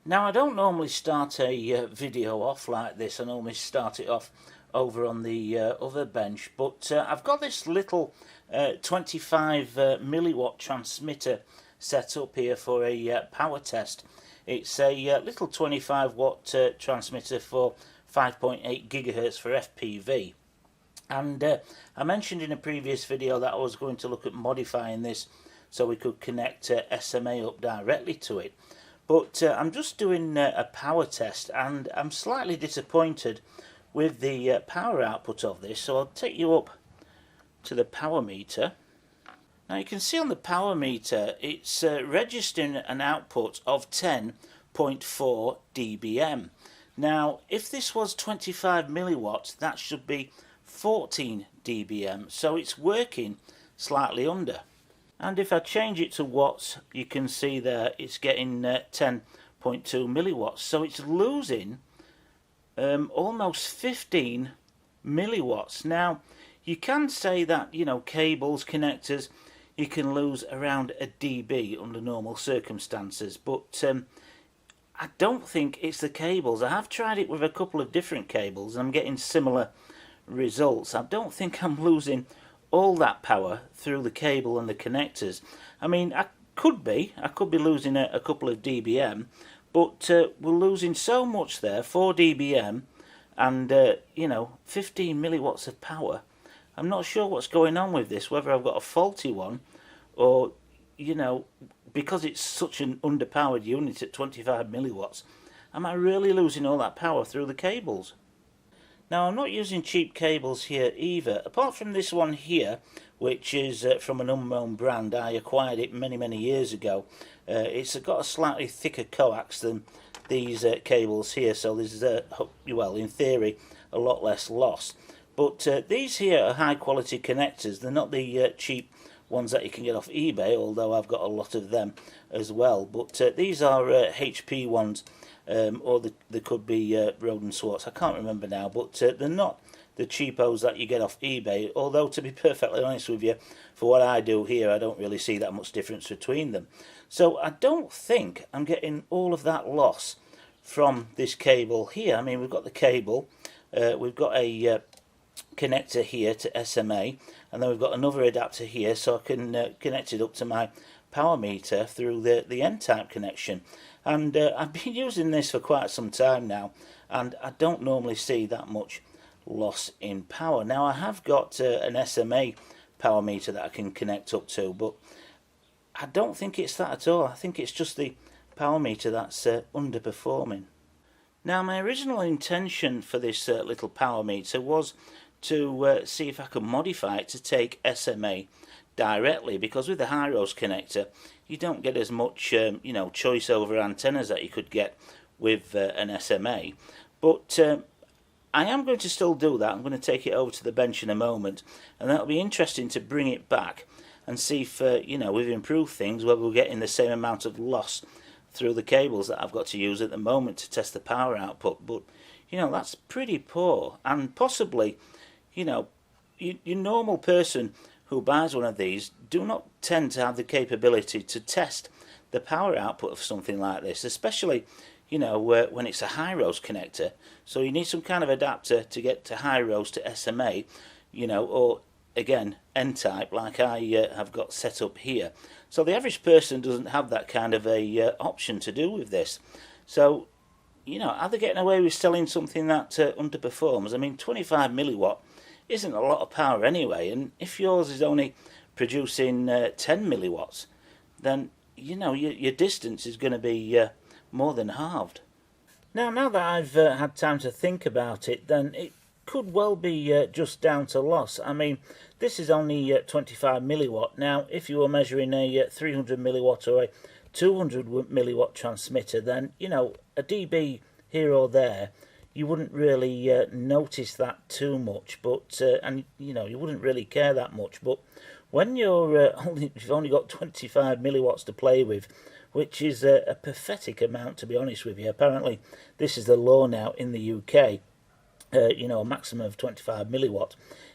Now, I don't normally start a video off like this. I normally start it off over on the other bench, but I've got this little 25 milliwatt transmitter set up here for a power test. It's a little 25 watt transmitter for 5.8 gigahertz for FPV. And I mentioned in a previous video that I was going to look at modifying this so we could connect SMA up directly to it. But I'm just doing a power test, and I'm slightly disappointed with the power output of this. So I'll take you up to the power meter. Now you can see on the power meter it's registering an output of 10.4 dBm. Now if this was 25 milliwatts, that should be 14 dBm, so it's working slightly under. And if I change it to watts, you can see there it's getting 10.2 milliwatts, so it's losing almost 15 milliwatts. Now you can say that, you know, cables, connectors, you can lose around a dB under normal circumstances, but I don't think it's the cables. I have tried it with a couple of different cables and I'm getting similar results. I don't think I'm losing all that power through the cable and the connectors. I mean, I could be losing a couple of dBm, but we're losing so much there, 4 dBm and you know, 15 milliwatts of power. I'm not sure what's going on with this, whether I've got a faulty one or, you know, because it's such an underpowered unit at 25 milliwatts, am I really losing all that power through the cables? Now I'm not using cheap cables here either, apart from this one here, which is from an unknown brand. I acquired it many years ago. It's got a slightly thicker coax than these cables here, so there's, well, in theory, a lot less loss. But these here are high quality connectors. They're not the cheap ones that you can get off eBay, although I've got a lot of them as well. But these are HP ones. Or they could be Roden Swartz, I can't remember now, but they're not the cheapos that you get off eBay, although to be perfectly honest with you, for what I do here, I don't really see that much difference between them. So I don't think I'm getting all of that loss from this cable here. I mean, we've got the cable, we've got a connector here to SMA, and then we've got another adapter here so I can connect it up to my power meter through the N-type connection. And I've been using this for quite some time now, and I don't normally see that much loss in power. Now I have got an SMA power meter that I can connect up to, but I don't think it's that at all. I think it's just the power meter that's underperforming. Now my original intention for this little power meter was to see if I could modify it to take SMA directly, because with the Hirose connector you don't get as much you know, choice over antennas that you could get with an SMA. But I am going to still do that. I'm going to take it over to the bench in a moment, and that'll be interesting to bring it back and see if you know, we've improved things, whether we're getting the same amount of loss through the cables that I've got to use at the moment to test the power output. But you know, that's pretty poor, and possibly, you know, your normal person who buys one of these do not tend to have the capability to test the power output of something like this, especially, you know, when it's a Hirose connector. So you need some kind of adapter to get to Hirose to SMA, you know, or again N-type like I have got set up here. So the average person doesn't have that kind of a option to do with this. So, you know, are they getting away with selling something that underperforms? I mean, 25 milliwatt isn't a lot of power anyway, and if yours is only producing 10 milliwatts, then, you know, your distance is going to be more than halved. Now that I've had time to think about it, then it could well be just down to loss. I mean, this is only 25 milliwatt. Now, if you were measuring a 300 milliwatt or a 200 milliwatt transmitter, then, you know, a dB here or there, you wouldn't really notice that too much, but and you know, you wouldn't really care that much. But when you've only got 25 milliwatts to play with, which is a pathetic amount, to be honest with you. Apparently this is the law now in the UK, you know, a maximum of 25 milliwatt.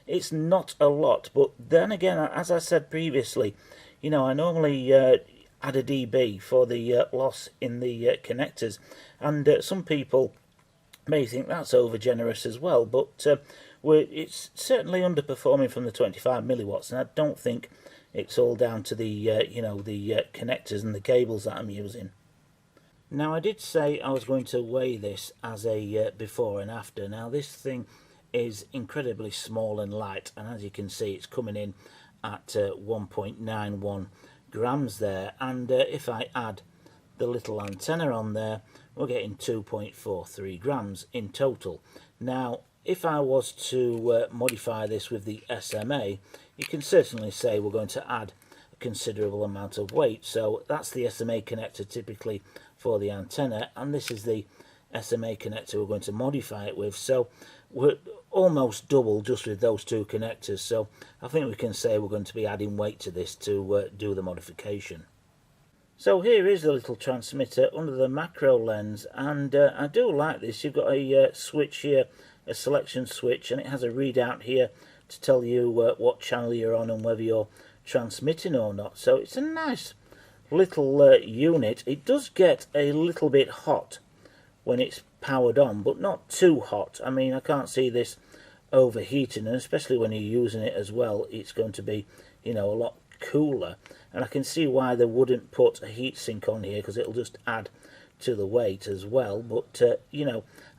It's not a lot, but then again, as I said previously, you know, I normally add a dB for the loss in the connectors, and some people may think that's over generous as well, but it's certainly underperforming from the 25 milliwatts, and I don't think it's all down to the the connectors and the cables that I'm using. Now, I did say I was going to weigh this as a before and after. Now, this thing is incredibly small and light, and as you can see, it's coming in at 1.91 grams there, and if I add the little antenna on there, we're getting 2.43 grams in total. Now, if I was to modify this with the SMA, you can certainly say we're going to add a considerable amount of weight. So that's the SMA connector typically for the antenna, and this is the SMA connector we're going to modify it with. So we're almost double just with those two connectors. So I think we can say we're going to be adding weight to this to do the modification. So here is the little transmitter under the macro lens, and I do like this. You've got a switch here, a selection switch, and it has a readout here to tell you what channel you're on and whether you're transmitting or not. So it's a nice little unit. It does get a little bit hot when it's powered on, but not too hot. I mean, I can't see this overheating, and especially when you're using it as well, it's going to be, a lot cooler. And I can see why they wouldn't put a heatsink on here, because it'll just add to the weight as well. But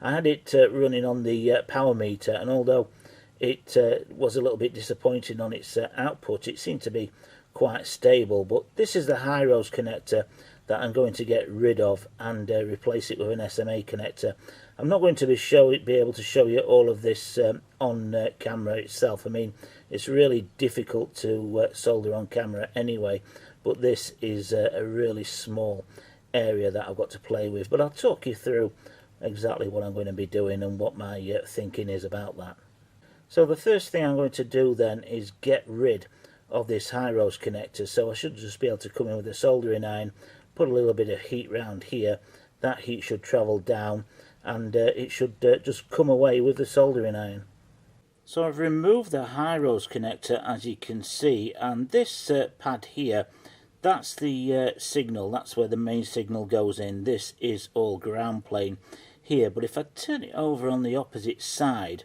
I had it running on the power meter, and although it was a little bit disappointing on its output, it seemed to be quite stable. But this is the Hirose connector that I'm going to get rid of and replace it with an SMA connector. I'm not going to be able to show you all of this on camera itself. I mean, it's really difficult to solder on camera anyway, but this is a really small area that I've got to play with. But I'll talk you through exactly what I'm going to be doing and what my thinking is about that. So the first thing I'm going to do then is get rid of this Hirose connector. So I should just be able to come in with a soldering iron, put a little bit of heat round here. That heat should travel down, and it should just come away with the soldering iron. So I've removed the Hirose connector, as you can see, and this pad here, that's the signal. That's where the main signal goes in. This is all ground plane here, but if I turn it over on the opposite side,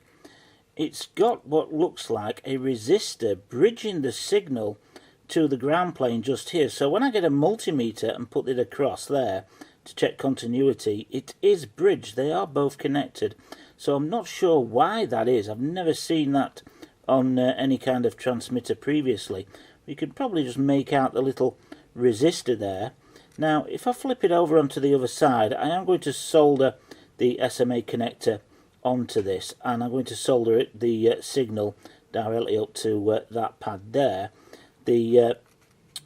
it's got what looks like a resistor bridging the signal to the ground plane just here. So when I get a multimeter and put it across there to check continuity, it is bridged. They are both connected. So I'm not sure why that is. I've never seen that on any kind of transmitter previously. You could probably just make out the little resistor there. Now, if I flip it over onto the other side, I am going to solder the SMA connector onto this, and I'm going to solder the signal directly up to that pad there. The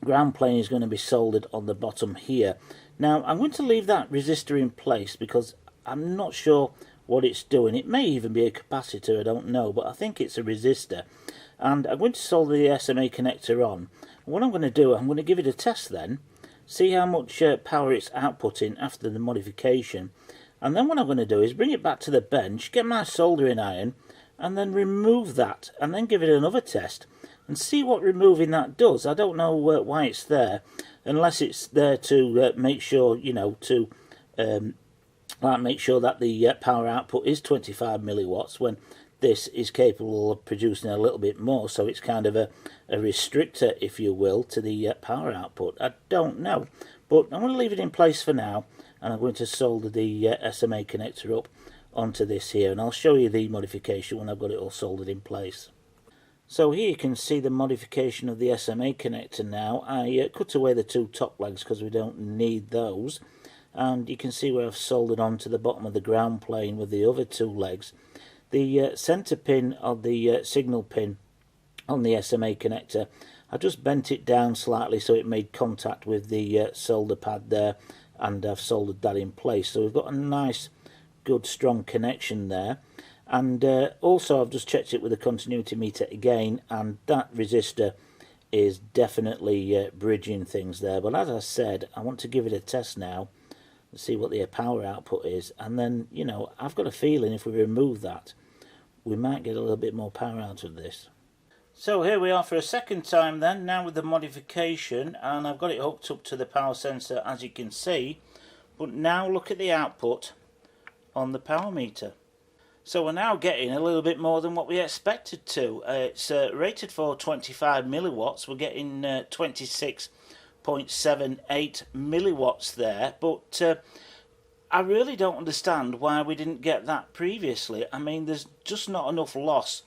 ground plane is going to be soldered on the bottom here. Now, I'm going to leave that resistor in place because I'm not sure what it's doing. It may even be a capacitor, I don't know, but I think it's a resistor. And I'm going to solder the SMA connector on. And what I'm going to do, I'm going to give it a test then, see how much power it's outputting after the modification. And then what I'm going to do is bring it back to the bench, get my soldering iron, and then remove that, and then give it another test and see what removing that does. I don't know why it's there, unless it's there to make sure, make sure that the power output is 25 milliwatts when this is capable of producing a little bit more. So it's kind of a restrictor, if you will, to the power output. I don't know, but I'm going to leave it in place for now, and I'm going to solder the SMA connector up onto this here, and I'll show you the modification when I've got it all soldered in place. So here you can see the modification of the SMA connector now. I cut away the two top legs because we don't need those, and you can see where I've soldered onto the bottom of the ground plane with the other two legs. The centre pin of the signal pin on the SMA connector, I just bent it down slightly so it made contact with the solder pad there, and I've soldered that in place. So we've got a nice good strong connection there. And also I've just checked it with the continuity meter again, and that resistor is definitely bridging things there. But as I said, I want to give it a test now and see what the power output is, and then I've got a feeling if we remove that we might get a little bit more power out of this. So here we are for a second time then, now with the modification, and I've got it hooked up to the power sensor as you can see, but now look at the output on the power meter. So we're now getting a little bit more than what we expected to. It's rated for 25 milliwatts, we're getting 26.78 milliwatts there, but I really don't understand why we didn't get that previously. I mean, there's just not enough loss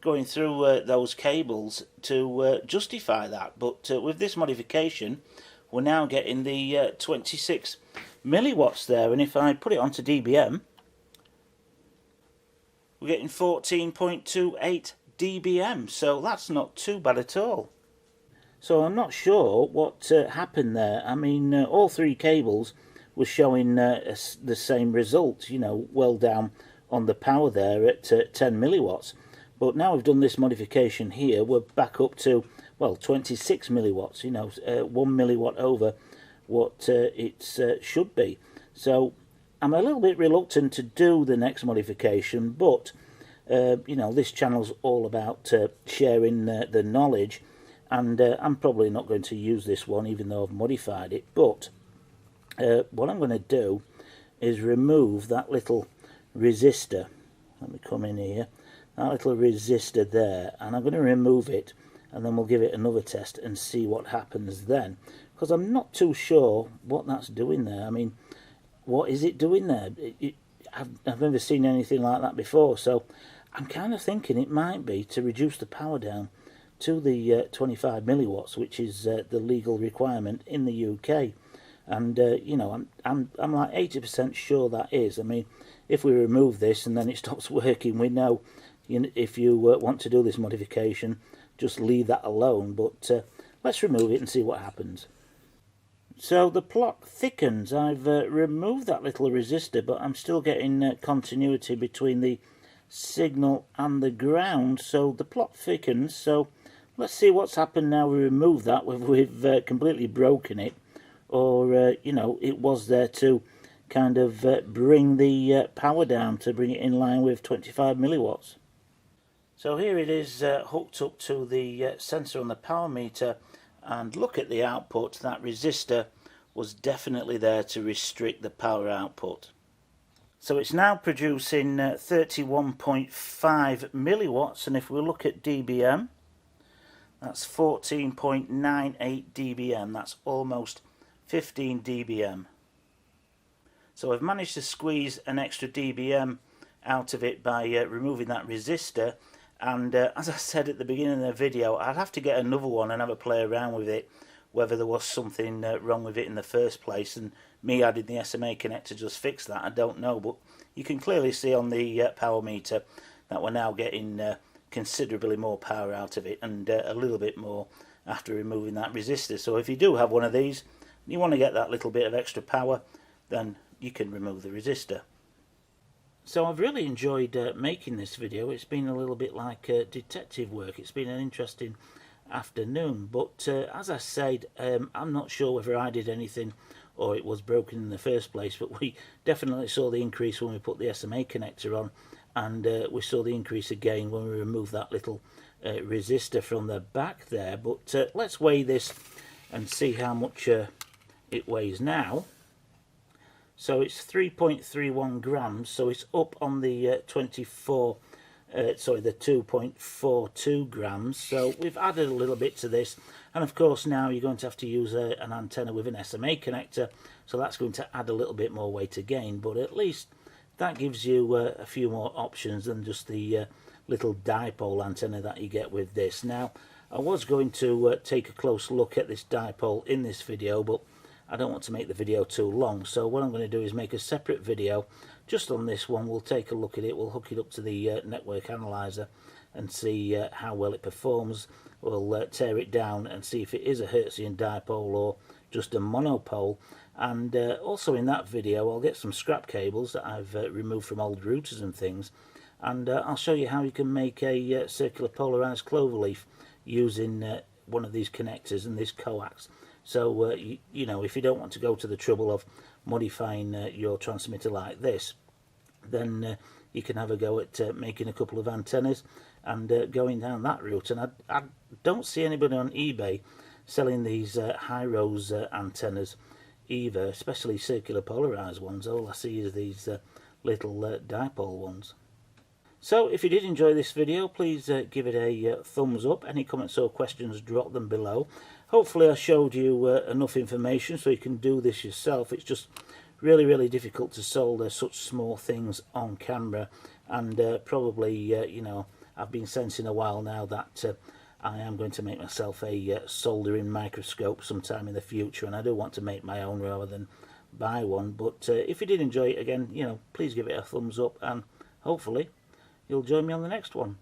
going through those cables to justify that, but with this modification we're now getting the 26 milliwatts there, and if I put it onto dBm we're getting 14.28 dBm, so that's not too bad at all. So I'm not sure what happened there. I mean, all three cables were showing the same result, you know, well down on the power there at 10 milliwatts. But now we've done this modification here, we're back up to, well, 26 milliwatts, you know, 1 milliwatt over what it should be. So I'm a little bit reluctant to do the next modification, but, you know, this channel's all about sharing the knowledge, and I'm probably not going to use this one even though I've modified it. But what I'm going to do is remove that little resistor. Let me come in here. That little resistor there, and I'm going to remove it, and then we'll give it another test and see what happens then, because I'm not too sure what that's doing there. I mean, what is it doing there? I've never seen anything like that before, so I'm kind of thinking it might be to reduce the power down to the 25 milliwatts, which is the legal requirement in the UK. And you know, I'm like 80% sure that is. I mean, if we remove this and then it stops working, we know, you know, if you want to do this modification, just leave that alone. But let's remove it and see what happens. So the plot thickens. I've removed that little resistor, but I'm still getting continuity between the signal and the ground. So the plot thickens. So let's see what's happened now we remove that, whether we've completely broken it, or you know, it was there to kind of bring the power down, to bring it in line with 25 milliwatts. So here it is hooked up to the sensor on the power meter, and look at the output. That resistor was definitely there to restrict the power output. So it's now producing 31.5 milliwatts, and if we look at dBm, that's 14.98 dBm, that's almost 15 dBm. So I've managed to squeeze an extra dBm out of it by removing that resistor, and as I said at the beginning of the video, I'd have to get another one and have a play around with it, whether there was something wrong with it in the first place, and me adding the SMA connector just fixed that, I don't know. But you can clearly see on the power meter that we're now getting considerably more power out of it, and a little bit more after removing that resistor. So if you do have one of these, you want to get that little bit of extra power, then you can remove the resistor. So I've really enjoyed making this video. It's been a little bit like detective work. It's been an interesting afternoon, but as I said, I'm not sure whether I did anything or it was broken in the first place, but we definitely saw the increase when we put the SMA connector on, and we saw the increase again when we removed that little resistor from the back there. But let's weigh this and see how much it weighs now. So it's 3.31 grams, so it's up on the 2.42 grams. So we've added a little bit to this, and of course now you're going to have to use an antenna with an SMA connector, so that's going to add a little bit more weight again, but at least that gives you a few more options than just the little dipole antenna that you get with this. Now, I was going to take a close look at this dipole in this video, but I don't want to make the video too long, so what I'm going to do is make a separate video just on this one. We'll take a look at it, we'll hook it up to the network analyzer and see how well it performs. We'll tear it down and see if it is a Hertzian dipole or just a monopole. And also in that video I'll get some scrap cables that I've removed from old routers and things, and I'll show you how you can make a circular polarized cloverleaf using one of these connectors and this coax. So you know, if you don't want to go to the trouble of modifying your transmitter like this, then you can have a go at making a couple of antennas, and going down that route. And I don't see anybody on eBay selling these Hirose antennas either, especially circular polarized ones. All I see is these little dipole ones. So if you did enjoy this video, please give it a thumbs up. Any comments or questions, drop them below. Hopefully I showed you enough information so you can do this yourself. It's just really difficult to solder such small things on camera, and probably you know, I've been sensing a while now that I am going to make myself a soldering microscope sometime in the future, and I do want to make my own rather than buy one. But if you did enjoy it, again, you know, please give it a thumbs up, and hopefully you'll join me on the next one.